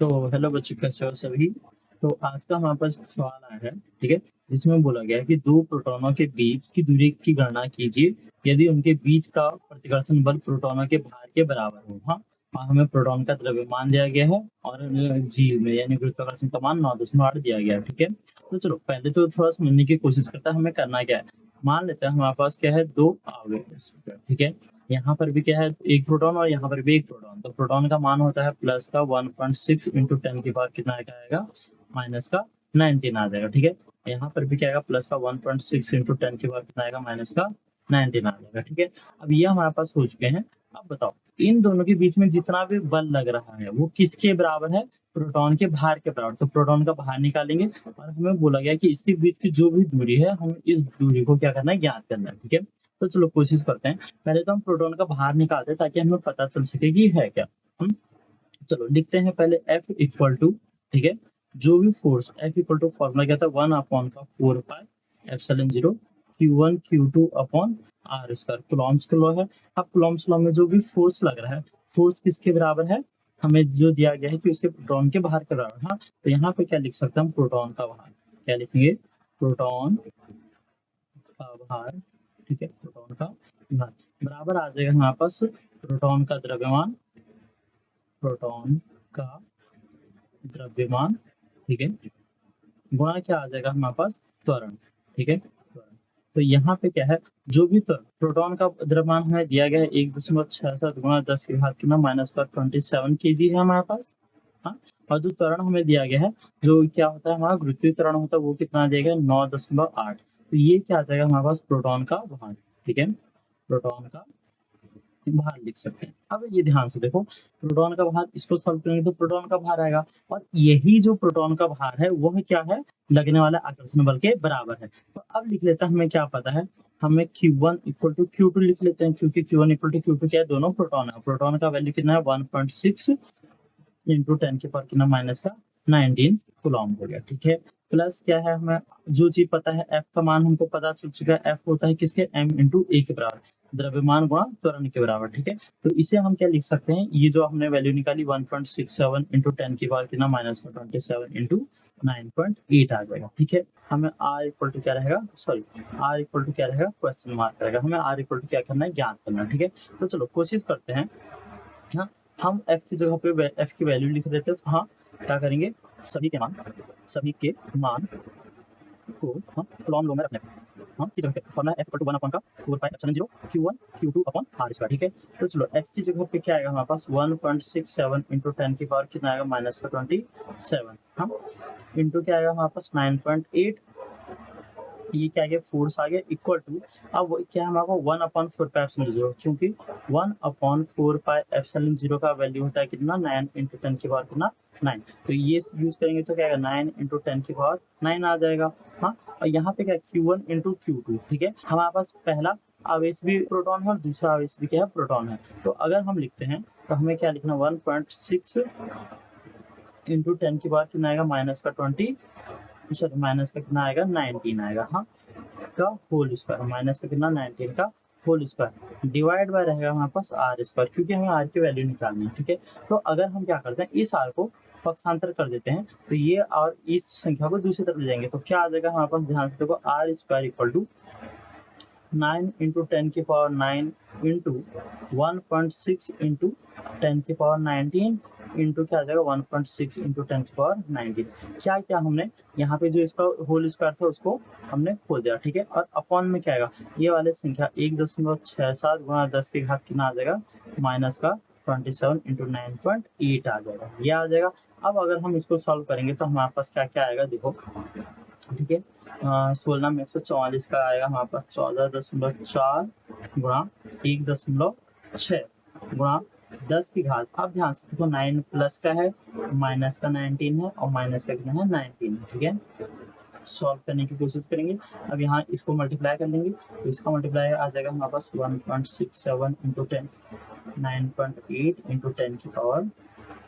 तो हेलो बच्चों, कैसे हो सभी। तो आज का हमारे पास सवाल आया है, ठीक है, जिसमें बोला गया है कि दो प्रोटॉनों के बीच की दूरी की गणना कीजिए यदि उनके बीच का प्रतिकर्षण बल प्रोटॉनों के भार के बराबर हो। हाँ, और हमें प्रोटॉन का द्रव्यमान दिया गया है और जी में यानी गुरुत्वाकर्षण का मान 9.8 दिया गया है। ठीक है, तो चलो पहले तो थोड़ा समझने की कोशिश करता है हमें करना क्या है। मान लेते हैं हमारे पास क्या है, दो आवेश, ठीक है। यहाँ पर भी क्या है, एक प्रोटॉन और यहाँ पर भी एक प्रोटॉन। तो प्रोटॉन का मान होता है प्लस का 1.6 इंटू 10 की पावर कितना आएगा, माइनस का 19 आ जाएगा। ठीक है, यहाँ पर भी क्या आएगा, प्लस का 1.6 इंटू 10 की पावर कितना आएगा, माइनस का 19 आ जाएगा। ठीक है, अब ये हमारे पास हो चुके हैं। अब बताओ इन दोनों के बीच में जितना भी बल लग रहा है वो किसके बराबर है, प्रोटॉन के भार के बराबर। तो प्रोटॉन का भार निकालेंगे और हमें बोला गया कि इसके बीच की जो भी दूरी है हमें इस दूरी को क्या करना है, ज्ञात करना है। ठीक है, तो चलो कोशिश करते हैं। पहले तो हम प्रोटॉन का भार निकालते हैं ताकि हमें पता चल सके कि है क्या। हम चलो लिखते हैं पहले F इक्वल टू, ठीक है, जो भी force F equal to formula क्या था, 1/4 pi epsilon 0 Q1 Q2 upon R square, Coulomb's का लॉ है। अब कूलॉम्स लॉ में जो भी फोर्स लग रहा है, फोर्स किसके बराबर है, हमें जो दिया गया है कि उसके प्रोटॉन के भार के बराबर। हाँ, तो यहाँ पे क्या लिख सकते हैं हम, प्रोटॉन का भार क्या लिखेंगे, प्रोटॉन का भार, ठीक है, प्रोटॉन का भार बराबर आ जाएगा हमारे पास प्रोटॉन का द्रव्यमान, प्रोटॉन का द्रव्यमान, ठीक है, गुणा क्या आ जाएगा हमारे पास, त्वरण। ठीक है, त्वरण। तो यहाँ पे क्या है, जो भी प्रोटॉन का द्रव्यमान हमें दिया गया है 1.67 गुणा 10 की घात कितना माइनस का 27 kg है हमारे पास। हाँ, और जो त्वरण हमें दिया गया है, जो क्या होता है हमारा गुरुत्वीय त्वरण होता है, वो कितना दिया 9.8। तो ये क्या आ जाएगा हमारे पास, प्रोटॉन का भार। ठीक है, प्रोटॉन का भार लिख सकते हैं। अब ये ध्यान से देखो, प्रोटॉन का भार, इसको सॉल्व करेंगे तो प्रोटॉन का भार आएगा, और यही जो प्रोटॉन का भार है वह क्या है, लगने वाला आकर्षण बल के बराबर है। तो अब लिख लेते हैं, हमें क्या पता है, हमें Q1 इक्वल टू Q2 लिख लेते हैं, क्योंकि Q1 इक्वल टू Q2 क्या है, दोनों प्रोटॉन है। प्रोटॉन का वैल्यू कितना है, 1.6 इंटू 10 के पावर कितना माइनस का 19 कूलॉम हो गया। ठीक है, प्लस क्या है, हमें जो चीज पता है, F का मान हमको पता चल चुका है, F होता है किसके, m इंटू ए के बराबर, द्रव्यमान गुणा त्वरण के बराबर। ठीक है, तो इसे हम क्या लिख सकते हैं, ये जो हमने वैल्यू निकाली 1.67 इंटू 10 की पावर कितना माइनस का 27 इंटू 9.8 आ जाएगा। ठीक है, हमें R इक्वल टू क्या रहेगा, सॉरी R इक्वल टू क्या रहेगा, क्वेश्चन मार्क रहेगा। हमें R इक्वल टू क्या करना है, ज्ञात करना है। ठीक है, तो चलो कोशिश करते हैं। हाँ, हम F की जगह पे F की वैल्यू लिख देते हैं। तो हाँ, क्या करेंगे, सभी के मान को हम कॉलम लो में रखने हाँ की जगह पे formula F equal to 1/4 pi epsilon 0 Q1 Q2 upon R square. ठीक है, तो चलो F की जगह पे क्या आएगा हमारे पास, 1.67 इंटू 10 की पावर कितना आएगा, माइनस का 27। हाँ, इंटू क्या आएगा हमारे पास 9.8, ये क्या आ गया, फोर्स आ गया, इक्वल टू, अब क्या है हमारे को 1/4 पाई एप्सिलॉन 0, क्योंकि 1/4 पाई एप्सिलॉन 0 का वैल्यू होता है कितना, 9 इंटू 10 की पावर कितना 9। तो ये यूज करेंगे तो क्या आएगा, 9 इंटू 10 की पावर 9 आ जाएगा। हाँ, और यहाँ पे क्या Q1 इंटू Q2। ठीक है, हमारे पास पहला आवेश भी प्रोटॉन है और दूसरा आवेश भी क्या है, प्रोटॉन है। तो अगर हम लिखते हैं तो हमें क्या लिखना, 1.6 इंटू 10 की पावर कितना आएगा, माइनस का 20, माइनस का कितना आएगा, 19 आएगा। हाँ, का होल स्क्वायर, माइनस का कितना, 19 का होल स्क्वायर, डिवाइड बाय रहेगा हमारे पास R स्क्वायर, क्योंकि हमें R की वैल्यू निकालनी है। ठीक है, तो अगर हम क्या करते हैं, इस R को पक्षांतर कर देते हैं, तो ये और इस संख्या को दूसरी तरफ ले जाएंगे, तो क्या आ जाएगा हमारे पास, ध्यान से देखो, R square equal to 9 into 10 की पावर 9 इंटू 1.6 इंटू 10 की पावर 19 इंटू क्या आ जाएगा, 1.6 इंटू 10 की पावर 19। क्या क्या हमने यहाँ पे जो इसका होल स्क्वायर था उसको हमने खोल दिया। ठीक है, और अपॉन में क्या आएगा, ये वाले संख्या 1.67 गुणा 10 की घात कितना आ जाएगा, माइनस का 27 इंटू 9.8 आ जाएगा, ये आ जाएगा। अब अगर हम इसको सॉल्व करेंगे तो हमारे पास क्या क्या आएगा, देखो, ठीक है, 16 में 144 का आएगा हमारे पास 14.4 गुणा 1.6 गुणा 10 की घात। अब ध्यान से देखो, 9 प्लस का है, माइनस का 19 है, और माइनस का कितना है, 19 है। ठीक है, सॉल्व करने की कोशिश करेंगे। अब यहाँ इसको मल्टीप्लाई कर लेंगे, तो इसका मल्टीप्लाई आ जाएगा हमारे पास 1.67 इंटू 10, 9.8 इंटू 10 की पावर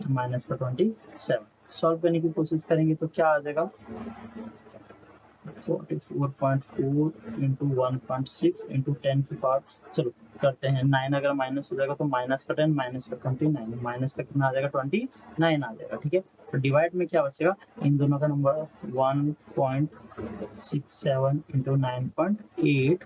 माइनस का 27। सॉल्व करने की कोशिश करेंगे तो क्या आ जाएगा, 44.4 इंटू 1.6 इंटू 10 की पावर, चलो करते हैं 9 अगर माइनस हो जाएगा तो माइनस का 10 माइनस का 29 माइनस का कितना आ जाएगा 29 आ जाएगा। ठीक है, तो डिवाइड में क्या बचेगा, इन दोनों का नंबर 1.67 इंटू 9.8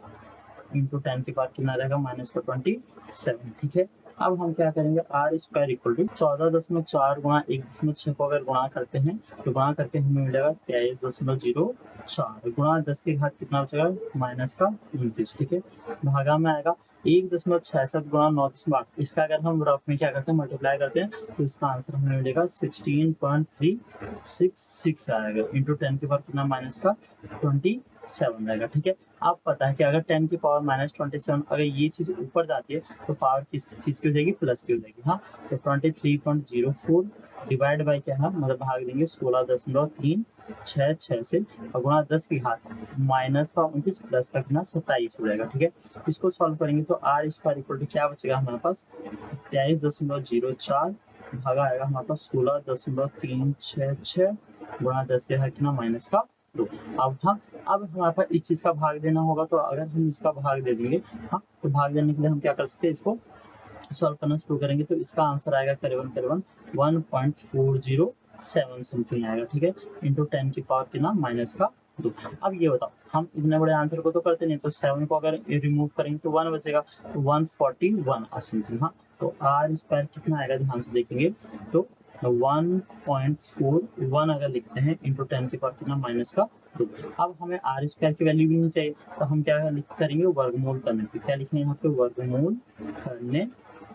इंटू 10 के बाद कितना रहेगा माइनस का 27। ठीक है, अब हम क्या करेंगे, आर स्क्वायर इक्वल टू 14.4 गुणा 1.6 को अगर गुणा करते हैं तो गुणा करके हमें मिलेगा 23.04 गुणा 10 के घात कितना बचेगा माइनस का 29। ठीक है, भागा में आएगा 1.67 गुणा 9.8, इसका अगर हम रफ में क्या करते हैं मल्टीप्लाई करते हैं तो इसका आंसर हमें मिलेगा 16.366 आएगा इंटू 10 के बाद कितना माइनस का 27 रहेगा। ठीक है, अब पता है कि अगर 10 की पावर माइनस 27 अगर ये चीज ऊपर जाती है तो पावर किस चीज की हो जाएगी, प्लस की हो जाएगी। हाँ, तो 23.04 डिवाइड बाय क्या है, मतलब भाग देंगे 16.366 से और गुणा 10 की घात माइनस का 29 प्लस का कितना 27 हो जाएगा। ठीक है, इसको सॉल्व करेंगे तो आर स्क्वायर इक्वल टू क्या बचेगा हमारे पास 23.04 भागा आएगा हमारे पास 16.366 गुणा 10 के घात कितना माइनस का 2। अब हाँ, अब हमारे पास इस चीज का भाग देना होगा तो अगर हम इसका भाग दे देंगे, हाँ, तो भाग देने के लिए हम क्या कर सकते हैं, इसको सॉल्व करना शुरू करेंगे तो इसका आंसर आएगा करीबन 1.407 समथिंग आएगा। ठीक है, इंटू 10 की पावर कितना माइनस का 2। अब ये बताओ, हम इतने बड़े आंसर को तो करते नहीं, तो 7 को अगर रिमूव करेंगे तो 1 बचेगा, तो 141 समथिंग। हाँ, तो आर स्क्वायर कितना आएगा ध्यान से देखेंगे तो 1.41 अगर लिखते हैं इंटू 10 की पावर कितना माइनस का 2। अब हमें आर स्क्वायर की वैल्यू भी नहीं चाहिए तो हम क्या करेंगे, वर्गमूल करने पे, क्या लिखेंगे यहाँ पे वर्गमूल करने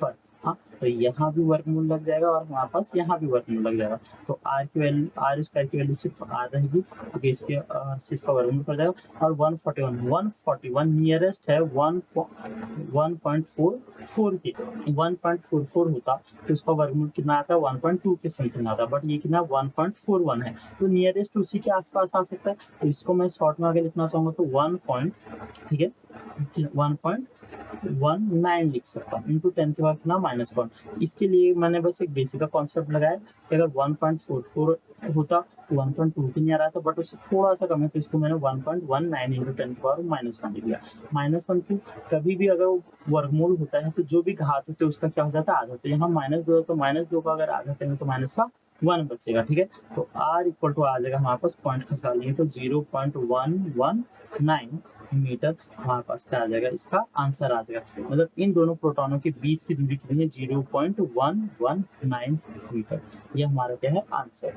पर। हाँ, तो यहाँ भी वर्गमूल लग जाएगा और हमारे पास यहाँ भी वर्गमूल लग जाएगा, तो आर की वैल्यू, आर स्क्वायर की वैल्यू सिर्फ आर रहेगी क्योंकि इसके से इसका वर्गमूल कर जाएगा। और 141 नियरेस्ट है 1.44 के, 1.44 होता तो इसका वर्गमूल कितना आता है 1.2 के समथिंग आता, बट ये कितना 1.41 है, तो नियरेस्ट उसी के आसपास आ सकता है। तो इसको मैं शॉर्ट में आगे लिखना चाहूंगा तो ठीक है 1.19 लिख सकता हूँ इंटू 10 के बाद कितना माइनस 1। इसके लिए मैंने बस एक बेसिक का कॉन्सेप्ट लगाया कि अगर 1.44 होता तो 1.2 के नहीं आ रहा था, बट उससे थोड़ा सा कम है तो इसको मैंने 1.19 इंटू 10 के पावर -1 लिख दिया। -1 की कभी भी अगर वर्गमूल होता है तो जो भी घात होते है उसका क्या हो जाता है आधा, तो यहाँ -2 है तो -2 का अगर आधा करेंगे तो माइनस का 1 बचेगा। ठीक है, तो r इक्वल टू आ जाएगा हमारे पास, पॉइंट खसा लेंगे तो 0.119 मीटर हमारे पास क्या आ जाएगा, इसका आंसर आ जाएगा। मतलब इन दोनों प्रोटॉनों के बीच की दूरी कितनी है 0.119 मीटर, ये हमारा क्या है आंसर।